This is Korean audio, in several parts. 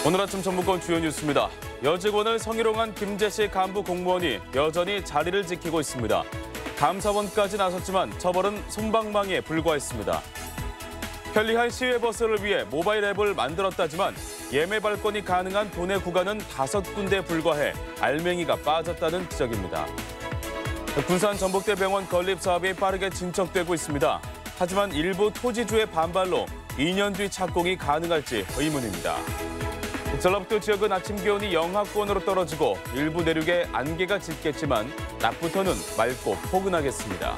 오늘 아침 전북권 주요 뉴스입니다. 여직원을 성희롱한 김제시 간부 공무원이 여전히 자리를 지키고 있습니다. 감사원까지 나섰지만 처벌은 솜방망이에 불과했습니다. 편리한 시외버스를 위해 모바일 앱을 만들었다지만 예매 발권이 가능한 도내 구간은 5군데에 불과해 알맹이가 빠졌다는 지적입니다. 군산 전북대병원 건립 사업이 빠르게 진척되고 있습니다. 하지만 일부 토지주의 반발로 2년 뒤 착공이 가능할지 의문입니다. 전라북도 지역은 아침 기온이 영하권으로 떨어지고 일부 내륙에 안개가 짙겠지만 낮부터는 맑고 포근하겠습니다.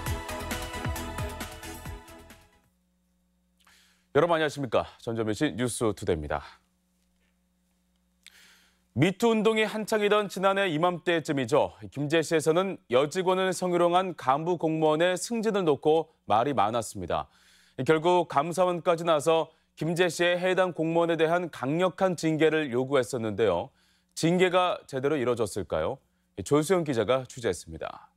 여러분 안녕하십니까? 전점일시 뉴스투데이입니다. 미투 운동이 한창이던 지난해 이맘때쯤이죠. 김제시에서는 여직원을 성희롱한 간부 공무원의 승진을 놓고 말이 많았습니다. 결국 감사원까지 나서 김제시의 해당 공무원에 대한 강력한 징계를 요구했었는데요. 징계가 제대로 이뤄졌을까요? 조수영 기자가 취재했습니다.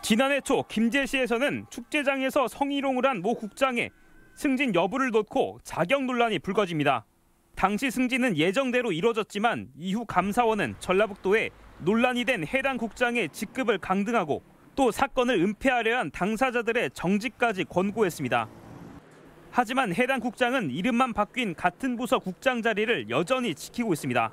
지난해 초 김제시에서는 축제장에서 성희롱을 한 모 국장의 승진 여부를 놓고 자격 논란이 불거집니다. 당시 승진은 예정대로 이뤄졌지만 이후 감사원은 전라북도에 논란이 된 해당 국장의 직급을 강등하고 또 사건을 은폐하려 한 당사자들의 정직까지 권고했습니다. 하지만 해당 국장은 이름만 바뀐 같은 부서 국장 자리를 여전히 지키고 있습니다.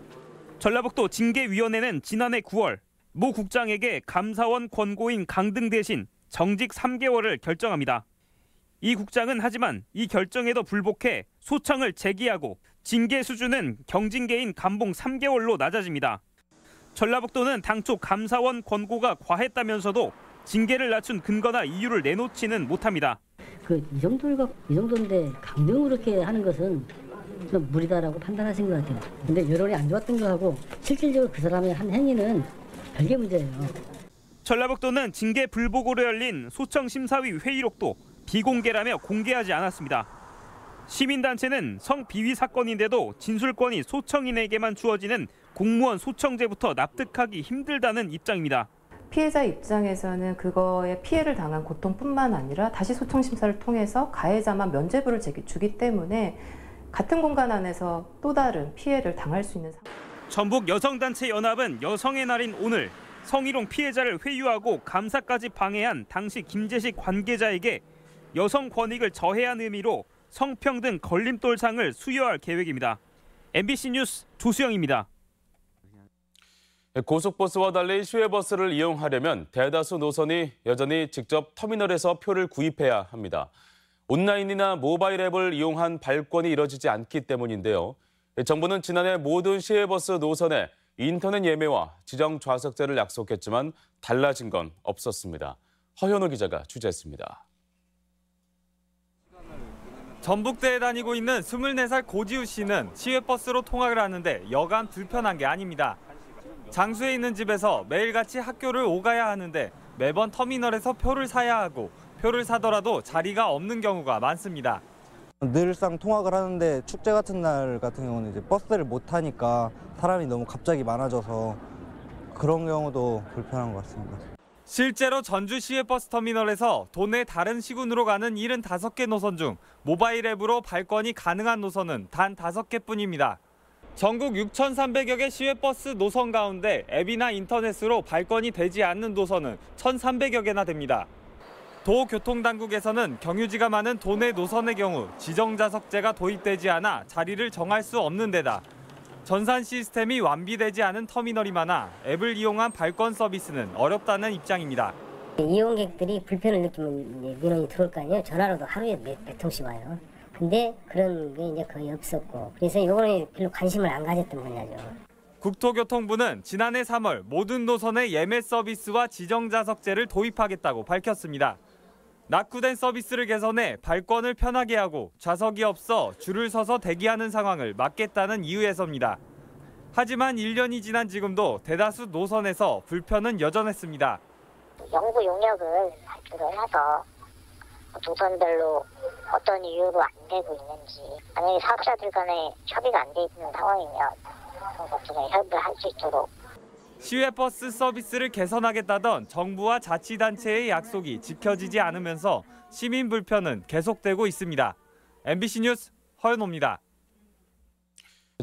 전라북도 징계위원회는 지난해 9월 모 국장에게 감사원 권고인 강등 대신 정직 3개월을 결정합니다. 이 국장은 하지만 이 결정에도 불복해 소청을 제기하고 징계 수준은 경징계인 감봉 3개월로 낮아집니다. 전라북도는 당초 감사원 권고가 과했다면서도 징계를 낮춘 근거나 이유를 내놓지는 못합니다. 이 정도인데 강등으로 이렇게 하는 것은 좀 무리다라고 판단하신 것 같아요. 근데 여론이 안 좋았던 거하고 실질적으로 그 사람의 한 행위는 별개 문제예요. 전라북도는 징계 불복으로 열린 소청심사위 회의록도 비공개라며 공개하지 않았습니다. 시민단체는 성비위 사건인데도 진술권이 소청인에게만 주어지는 공무원 소청제부터 납득하기 힘들다는 입장입니다. 피해자 입장에서는 그거에 피해를 당한 고통뿐만 아니라 다시 소청심사를 통해서 가해자만 면죄부를 주기 때문에 같은 공간 안에서 또 다른 피해를 당할 수 있는 상황. 전북 여성단체 연합은 여성의 날인 오늘 성희롱 피해자를 회유하고 감사까지 방해한 당시 김제시 관계자에게 여성 권익을 저해한 의미로 성평등 걸림돌상을 수여할 계획입니다. MBC 뉴스 조수영입니다. 고속버스와 달리 시외버스를 이용하려면 대다수 노선이 여전히 직접 터미널에서 표를 구입해야 합니다. 온라인이나 모바일 앱을 이용한 발권이 이뤄지지 않기 때문인데요. 정부는 지난해 모든 시외버스 노선에 인터넷 예매와 지정 좌석제를 약속했지만 달라진 건 없었습니다. 허현우 기자가 취재했습니다. 전북대에 다니고 있는 24살 고지우 씨는 시외버스로 통학을 하는데 여간 불편한 게 아닙니다. 장수에 있는 집에서 매일같이 학교를 오가야 하는데 매번 터미널에서 표를 사야 하고 표를 사더라도 자리가 없는 경우가 많습니다. 늘상 통학을 하는데 축제 같은 날 같은 경우는 이제 버스를 못 타니까 사람이 너무 갑자기 많아져서 그런 경우도 불편한 것 같습니다. 실제로 전주 시외버스 터미널에서 도내 다른 시군으로 가는 75개 노선 중 모바일 앱으로 발권이 가능한 노선은 단 5개뿐입니다. 전국 6,300여 개 시외버스 노선 가운데 앱이나 인터넷으로 발권이 되지 않는 노선은 1,300여 개나 됩니다. 도교통당국에서는 경유지가 많은 도내 노선의 경우 지정좌석제가 도입되지 않아 자리를 정할 수 없는 데다 전산 시스템이 완비되지 않은 터미널이 많아 앱을 이용한 발권 서비스는 어렵다는 입장입니다. 이용객들이 불편을 느끼면 민원이 들어올 거 아니에요. 전화로도 하루에 몇 통씩 와요. 근데 그런 게 이제 거의 없었고 그래서 이거는 별로 관심을 안 가졌던 분야죠. 국토교통부는 지난해 3월 모든 노선의 예매 서비스와 지정좌석제를 도입하겠다고 밝혔습니다. 낙후된 서비스를 개선해 발권을 편하게 하고 좌석이 없어 줄을 서서 대기하는 상황을 막겠다는 이유에서입니다. 하지만 1년이 지난 지금도 대다수 노선에서 불편은 여전했습니다. 연구 용역을 발표를 해서 노선별로 어떤 이유로 안 되고 있는지 만약에 사업자들 간에 협의가 안 돼 있는 상황이면 그런 것들에 협의를 할 수 있도록 시외버스 서비스를 개선하겠다던 정부와 자치단체의 약속이 지켜지지 않으면서 시민 불편은 계속되고 있습니다. MBC 뉴스 허연호입니다.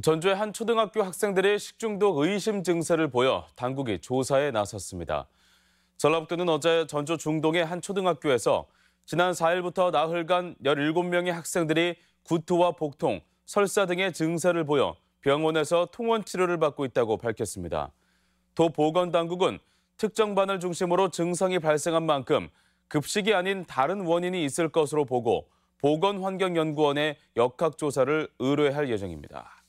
전주의 한 초등학교 학생들이 식중독 의심 증세를 보여 당국이 조사에 나섰습니다. 전라북도는 어제 전주 중동의 한 초등학교에서 지난 4일부터 나흘간 17명의 학생들이 구토와 복통, 설사 등의 증세를 보여 병원에서 통원 치료를 받고 있다고 밝혔습니다. 도 보건당국은 특정 반을 중심으로 증상이 발생한 만큼 급식이 아닌 다른 원인이 있을 것으로 보고 보건환경연구원에 역학조사를 의뢰할 예정입니다.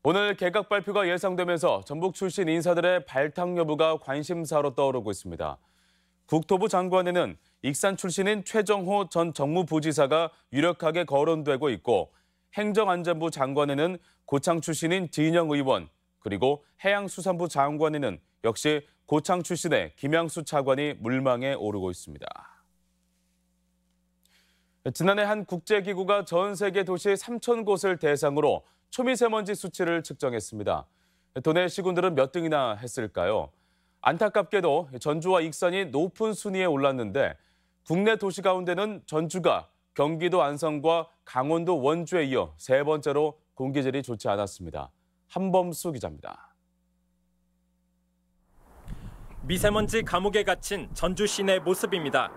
오늘 개각 발표가 예상되면서 전북 출신 인사들의 발탁 여부가 관심사로 떠오르고 있습니다. 국토부 장관에는 익산 출신인 최정호 전 정무부지사가 유력하게 거론되고 있고 행정안전부 장관에는 고창 출신인 진영 의원, 그리고 해양수산부 장관에는 역시 고창 출신의 김양수 차관이 물망에 오르고 있습니다. 지난해 한 국제기구가 전 세계 도시 3,000곳을 대상으로 초미세먼지 수치를 측정했습니다. 도내 시군들은 몇 등이나 했을까요? 안타깝게도 전주와 익산이 높은 순위에 올랐는데 국내 도시 가운데는 전주가 경기도 안성과 강원도 원주에 이어 세 번째로 공기질이 좋지 않았습니다. 한범수 기자입니다. 미세먼지 감옥에 갇힌 전주 시내 모습입니다.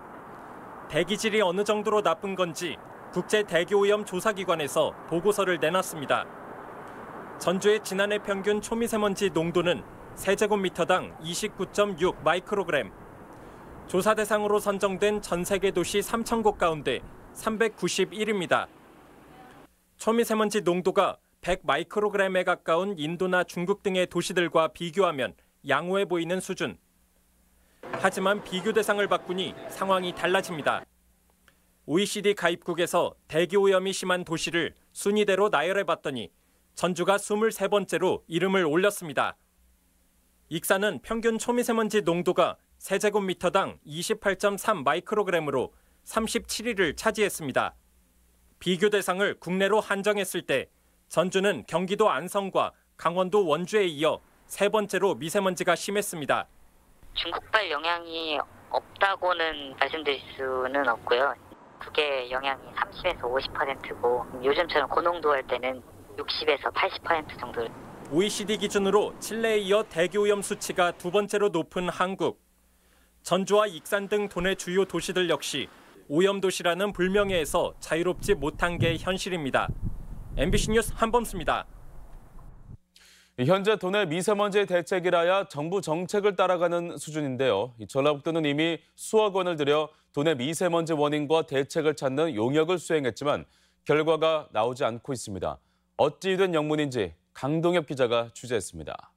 대기질이 어느 정도로 나쁜 건지 국제대기오염 조사기관에서 보고서를 내놨습니다. 전주의 지난해 평균 초미세먼지 농도는 세제곱미터당 29.6 마이크로그램. 조사 대상으로 선정된 전 세계 도시 3,000곳 가운데 391입니다. 초미세먼지 농도가 100 마이크로그램에 가까운 인도나 중국 등의 도시들과 비교하면 양호해 보이는 수준. 하지만 비교 대상을 바꾸니 상황이 달라집니다. OECD 가입국에서 대기오염이 심한 도시를 순위대로 나열해봤더니 전주가 23번째로 이름을 올렸습니다. 익산은 평균 초미세먼지 농도가 세제곱미터당 28.3 마이크로그램으로 37위를 차지했습니다. 비교 대상을 국내로 한정했을 때 전주는 경기도 안성과 강원도 원주에 이어 세 번째로 미세먼지가 심했습니다. 중국발 영향이 없다고는 말씀드릴 수는 없고요. 그게 영향이 30에서 50%고 요즘처럼 고농도 할 때는 60에서 80% 정도. OECD 기준으로 칠레에 이어 대기오염 수치가 두 번째로 높은 한국. 전주와 익산 등 도내 주요 도시들 역시 오염도시라는 불명예에서 자유롭지 못한 게 현실입니다. MBC 뉴스 한범수입니다. 현재 도내 미세먼지 대책이라야 정부 정책을 따라가는 수준인데요. 전라북도는 이미 수억 원을 들여 도내 미세먼지 원인과 대책을 찾는 용역을 수행했지만 결과가 나오지 않고 있습니다. 어찌 된 영문인지 강동엽 기자가 취재했습니다.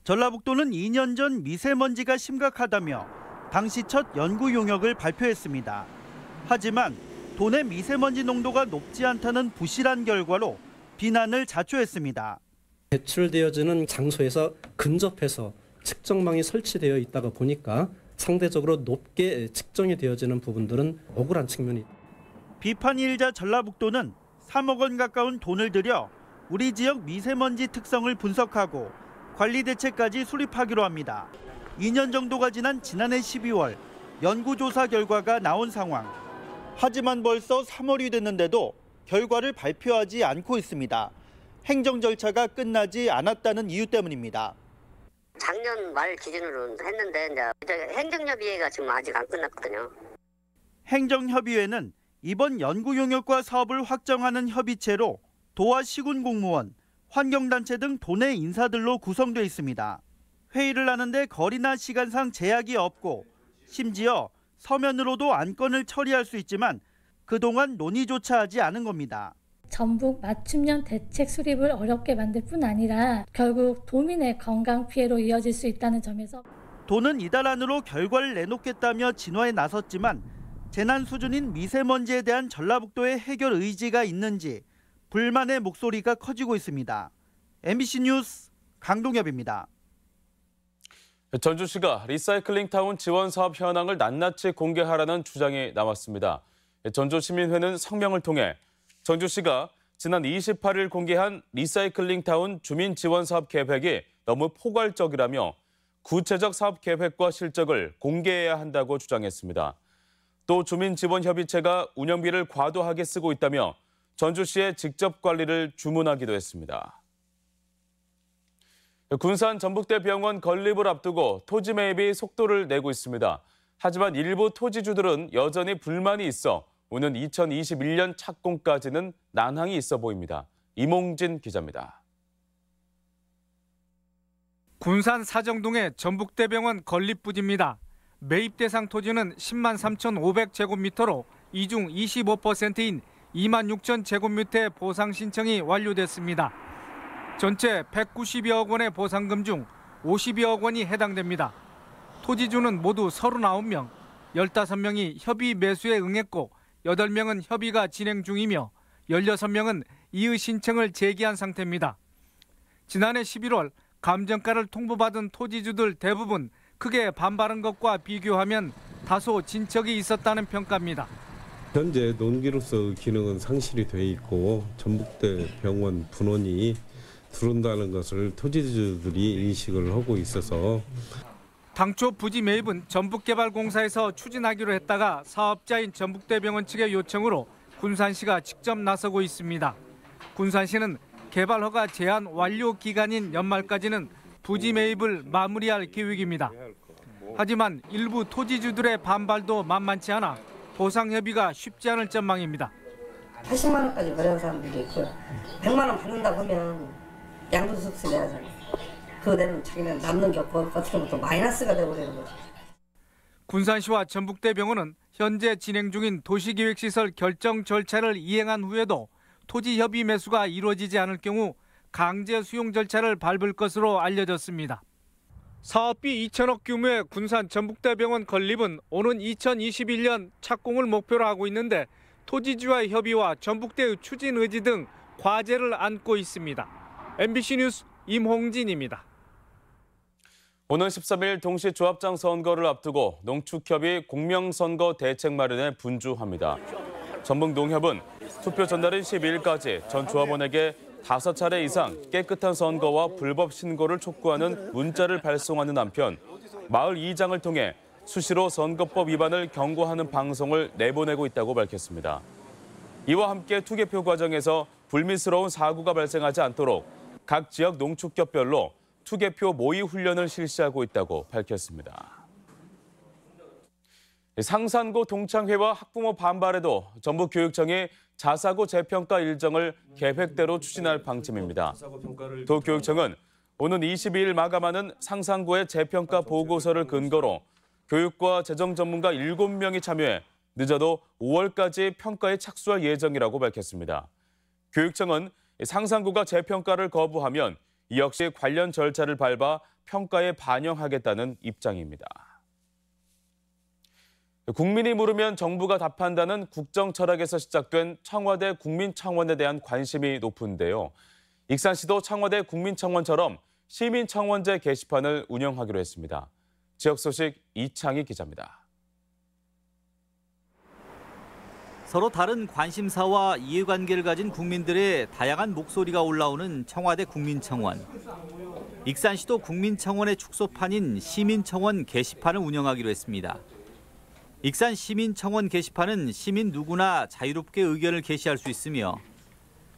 전라북도는 2년 전 미세먼지가 심각하다며 당시 첫 연구 용역을 발표했습니다. 하지만 도내 미세먼지 농도가 높지 않다는 부실한 결과로 비난을 자초했습니다. 배출되어지는 장소에서 근접해서 측정망이 설치되어 있다가 보니까 상대적으로 높게 측정이 되어지는 부분들은 억울한 측면이 있다. 비판이 일자 전라북도는 3억 원 가까운 돈을 들여 우리 지역 미세먼지 특성을 분석하고 관리 대책까지 수립하기로 합니다. 2년 정도가 지난 지난해 12월 연구조사 결과가 나온 상황. 하지만 벌써 3월이 됐는데도 결과를 발표하지 않고 있습니다. 행정 절차가 끝나지 않았다는 이유 때문입니다. 작년 말 기준으로 했는데 이제 행정협의회가 지금 아직 안 끝났거든요. 행정협의회는 이번 연구 용역과 사업을 확정하는 협의체로 도와 시군 공무원, 환경단체 등 도내 인사들로 구성돼 있습니다. 회의를 하는데 거리나 시간상 제약이 없고 심지어 서면으로도 안건을 처리할 수 있지만 그동안 논의조차 하지 않은 겁니다. 전북 맞춤형 대책 수립을 어렵게 만들 뿐 아니라 결국 도민의 건강 피해로 이어질 수 있다는 점에서 도는 이달 안으로 결과를 내놓겠다며 진화에 나섰지만 재난 수준인 미세먼지에 대한 전라북도의 해결 의지가 있는지 불만의 목소리가 커지고 있습니다. MBC 뉴스 강동엽입니다. 전주시가 리사이클링타운 지원 사업 현황을 낱낱이 공개하라는 주장이 나왔습니다. 전주시민회는 성명을 통해 전주시가 지난 28일 공개한 리사이클링타운 주민지원사업 계획이 너무 포괄적이라며 구체적 사업 계획과 실적을 공개해야 한다고 주장했습니다. 또 주민지원협의체가 운영비를 과도하게 쓰고 있다며 전주시에 직접 관리를 주문하기도 했습니다. 군산 전북대병원 건립을 앞두고 토지 매입이 속도를 내고 있습니다. 하지만 일부 토지주들은 여전히 불만이 있어 오는 2021년 착공까지는 난항이 있어 보입니다. 이몽진 기자입니다. 군산 사정동의 전북대병원 건립부지입니다. 매입 대상 토지는 10만 3,500제곱미터로 이 중 25%인 2만 6천 제곱미터의 보상 신청이 완료됐습니다. 전체 190여억 원의 보상금 중 50여억 원이 해당됩니다. 토지주는 모두 39명, 15명이 협의 매수에 응했고 8명은 협의가 진행 중이며 16명은 이의 신청을 제기한 상태입니다. 지난해 11월 감정가를 통보받은 토지주들 대부분 크게 반발한 것과 비교하면 다소 진척이 있었다는 평가입니다. 현재 농지로서 기능은 상실이 돼 있고 전북대병원 분원이 들어온다는 것을 토지주들이 인식을 하고 있어서 당초 부지 매입은 전북개발공사에서 추진하기로 했다가 사업자인 전북대병원 측의 요청으로 군산시가 직접 나서고 있습니다. 군산시는 개발허가 제한 완료 기간인 연말까지는 부지 매입을 마무리할 계획입니다. 하지만 일부 토지주들의 반발도 만만치 않아 보상 협의가 쉽지 않을 전망입니다. 80만 원까지 거래한 사람들도 있고 100만 원 받는다고 하면 양도소득세 내야잖아. 그 내는 자기는 남는 게 없고 어떻게 보면 또 마이너스가 되어버리는 거죠. 군산시와 전북대병원은 현재 진행 중인 도시계획시설 결정 절차를 이행한 후에도 토지 협의 매수가 이루어지지 않을 경우 강제 수용 절차를 밟을 것으로 알려졌습니다. 사업비 2천억 규모의 군산 전북대병원 건립은 오는 2021년 착공을 목표로 하고 있는데 토지주와의 협의와 전북대의 추진 의지 등 과제를 안고 있습니다. MBC 뉴스 임홍진입니다. 오는 13일 동시조합장 선거를 앞두고 농축협이 공명선거 대책 마련에 분주합니다. 전북농협은 투표 전날인 12일까지 전 조합원에게 5차례 이상 깨끗한 선거와 불법 신고를 촉구하는 문자를 발송하는 한편 마을 이장을 통해 수시로 선거법 위반을 경고하는 방송을 내보내고 있다고 밝혔습니다. 이와 함께 투개표 과정에서 불미스러운 사고가 발생하지 않도록 각 지역 농축협별로 투개표 모의 훈련을 실시하고 있다고 밝혔습니다. 상산고 동창회와 학부모 반발에도 전북교육청이 자사고 재평가 일정을 계획대로 추진할 방침입니다. 도교육청은 오는 22일 마감하는 상산고의 재평가 보고서를 근거로 교육과 재정 전문가 7명이 참여해 늦어도 5월까지 평가에 착수할 예정이라고 밝혔습니다. 교육청은 상산고가 재평가를 거부하면 이 역시 관련 절차를 밟아 평가에 반영하겠다는 입장입니다. 국민이 물으면 정부가 답한다는 국정 철학에서 시작된 청와대 국민청원에 대한 관심이 높은데요. 익산시도 청와대 국민청원처럼 시민청원제 게시판을 운영하기로 했습니다. 지역 소식 이창희 기자입니다. 서로 다른 관심사와 이해관계를 가진 국민들의 다양한 목소리가 올라오는 청와대 국민청원. 익산시도 국민청원의 축소판인 시민청원 게시판을 운영하기로 했습니다. 익산 시민청원 게시판은 시민 누구나 자유롭게 의견을 게시할 수 있으며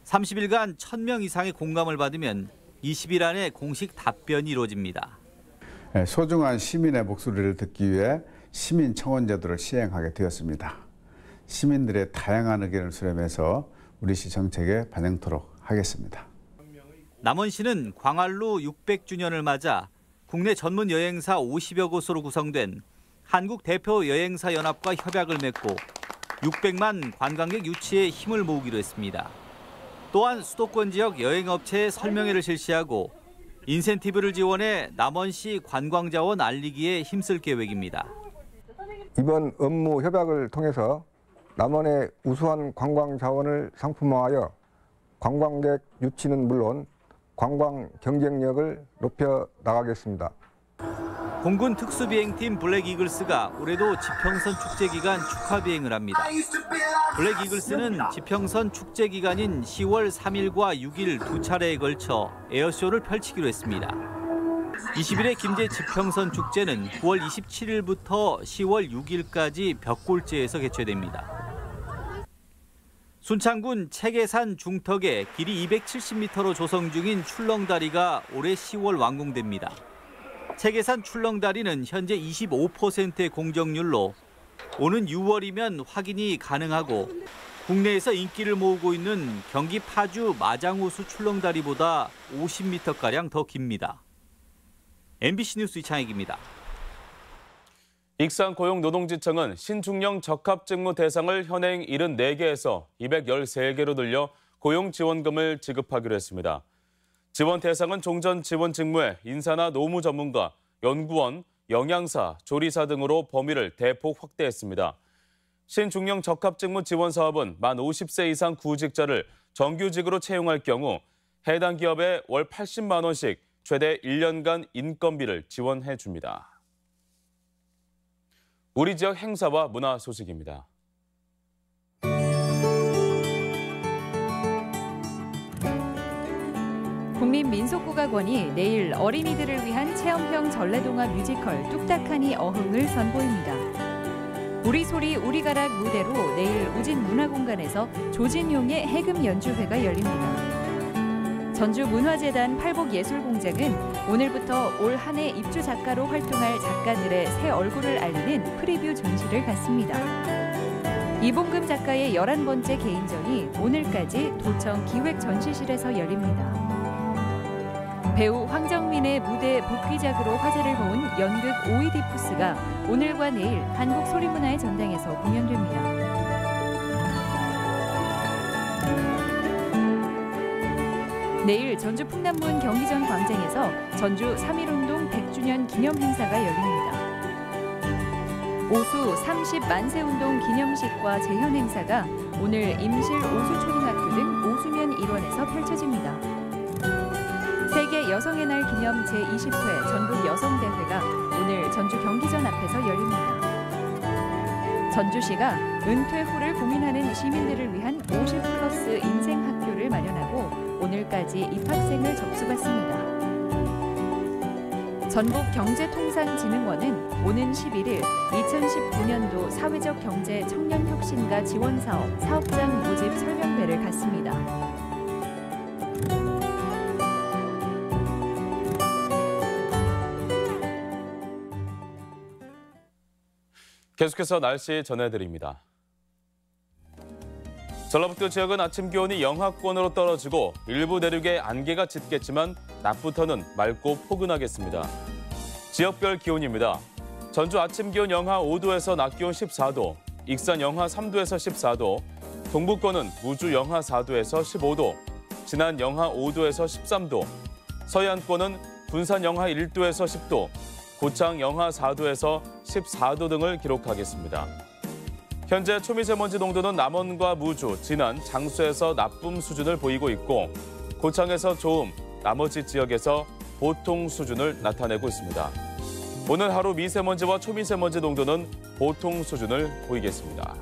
30일간 1,000명 이상의 공감을 받으면 20일 안에 공식 답변이 이루어집니다. 소중한 시민의 목소리를 듣기 위해 시민청원제도를 시행하게 되었습니다. 시민들의 다양한 의견을 수렴해서 우리 시 정책에 반영토록 하겠습니다. 남원시는 광활루 600주년을 맞아 국내 전문 여행사 50여 곳으로 구성된 한국 대표 여행사 연합과 협약을 맺고 600만 관광객 유치에 힘을 모으기로 했습니다. 또한 수도권 지역 여행업체의 설명회를 실시하고 인센티브를 지원해 남원시 관광자원 알리기에 힘쓸 계획입니다. 이번 업무 협약을 통해서 남원의 우수한 관광 자원을 상품화하여 관광객 유치는 물론 관광 경쟁력을 높여 나가겠습니다. 공군 특수비행팀 블랙이글스가 올해도 지평선 축제 기간 축하 비행을 합니다. 블랙이글스는 지평선 축제 기간인 10월 3일과 6일 두 차례에 걸쳐 에어쇼를 펼치기로 했습니다. 20일의 김제 지평선 축제는 9월 27일부터 10월 6일까지 벽골제에서 개최됩니다. 순창군 체계산 중턱에 길이 270m로 조성 중인 출렁다리가 올해 10월 완공됩니다. 체계산 출렁다리는 현재 25%의 공정률로 오는 6월이면 확인이 가능하고 국내에서 인기를 모으고 있는 경기 파주 마장호수 출렁다리보다 50m가량 더 깁니다. MBC 뉴스 이창익입니다. 익산고용노동지청은 신중령 적합직무 대상을 현행 74개에서 213개로 늘려 고용지원금을 지급하기로 했습니다. 지원 대상은 종전 지원 직무에 인사나 노무 전문가, 연구원, 영양사, 조리사 등으로 범위를 대폭 확대했습니다. 신중령 적합직무 지원 사업은 만 50세 이상 구직자를 정규직으로 채용할 경우 해당 기업에 월 80만 원씩 최대 1년간 인건비를 지원해 줍니다. 우리 지역 행사와 문화 소식입니다. 국민민속국악원이 내일 어린이들을 위한 체험형 전래동화 뮤지컬 뚝딱하니 어흥을 선보입니다. 우리 소리 우리 가락 무대로 내일 우진문화공간에서 조진용의 해금 연주회가 열립니다. 전주문화재단 팔복예술공장은 오늘부터 올 한 해 입주 작가로 활동할 작가들의 새 얼굴을 알리는 프리뷰 전시를 갖습니다. 이봉금 작가의 11번째 개인전이 오늘까지 도청 기획전시실에서 열립니다. 배우 황정민의 무대 복귀작으로 화제를 모은 연극 오이디푸스가 오늘과 내일 한국소리문화의 전당에서 공연됩니다. 내일 전주 풍남문 경기전 광장에서 전주 3.1운동 100주년 기념 행사가 열립니다. 오수 30만세운동 기념식과 재현 행사가 오늘 임실 오수초등학교 등 오수면 일원에서 펼쳐집니다. 세계 여성의 날 기념 제20회 전국 여성대회가 오늘 전주 경기전 앞에서 열립니다. 전주시가 은퇴 후를 고민하는 시민들을 위한 50+ 인생 학교를 마련하고 오늘까지 입학생을 접수받습니다. 전국경제통상진흥원은 오는 11일 2019년도 사회적 경제 청년혁신과 지원사업 사업장 모집 설명회를 갖습니다. 계속해서 날씨 전해드립니다. 전라북도 지역은 아침 기온이 영하권으로 떨어지고 일부 내륙에 안개가 짙겠지만 낮부터는 맑고 포근하겠습니다. 지역별 기온입니다. 전주 아침 기온 영하 5도에서 낮 기온 14도, 익산 영하 3도에서 14도, 동북권은 무주 영하 4도에서 15도, 진안 영하 5도에서 13도, 서해안권은 군산 영하 1도에서 10도, 고창 영하 4도에서 14도 등을 기록하겠습니다. 현재 초미세먼지 농도는 남원과 무주, 진안, 장수에서 나쁨 수준을 보이고 있고 고창에서 좋음, 나머지 지역에서 보통 수준을 나타내고 있습니다. 오늘 하루 미세먼지와 초미세먼지 농도는 보통 수준을 보이겠습니다.